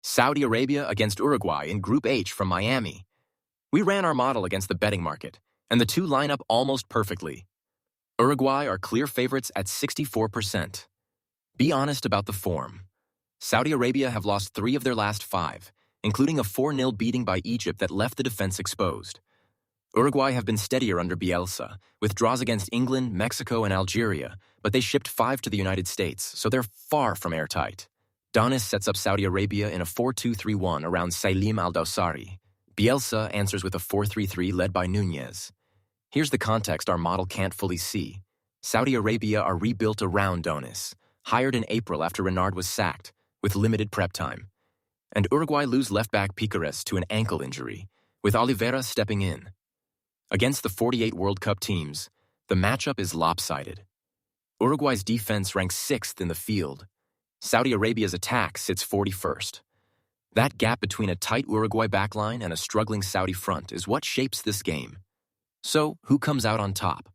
Saudi Arabia against Uruguay in Group H from Miami. We ran our model against the betting market, and the two line up almost perfectly. Uruguay are clear favorites at 64%. Be honest about the form. Saudi Arabia have lost 3 of their last 5, including a 4-0 beating by Egypt that left the defense exposed. Uruguay have been steadier under Bielsa, with draws against England, Mexico, and Algeria, but they shipped 5 to the United States, so they're far from airtight. Donis sets up Saudi Arabia in a 4-2-3-1 around Salim al-Dawsari. Bielsa answers with a 4-3-3 led by Nunez. Here's the context our model can't fully see. Saudi Arabia are rebuilt around Donis, hired in April after Renard was sacked, with limited prep time. And Uruguay lose left-back Piquerez to an ankle injury, with Olivera stepping in. Against the 48 World Cup teams, the matchup is lopsided. Uruguay's defense ranks 6th in the field. Saudi Arabia's attack sits 41st. That gap between a tight Uruguay backline and a struggling Saudi front is what shapes this game. So, who comes out on top?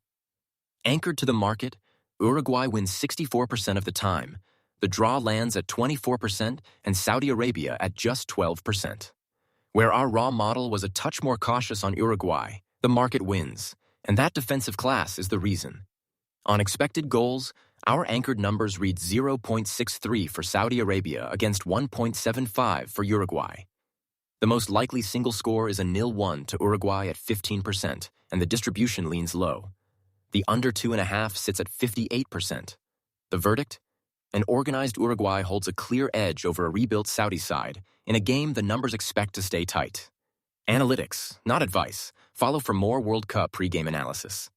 Anchored to the market, Uruguay wins 64% of the time. The draw lands at 24% and Saudi Arabia at just 12%. Where our raw model was a touch more cautious on Uruguay, the market wins, and that defensive class is the reason. On expected goals, our anchored numbers read 0.63 for Saudi Arabia against 1.75 for Uruguay. The most likely single score is a 0-1 to Uruguay at 15%, and the distribution leans low. The under 2.5 sits at 58%. The verdict? An organized Uruguay holds a clear edge over a rebuilt Saudi side in a game the numbers expect to stay tight. Analytics, not advice. Follow for more World Cup pregame analysis.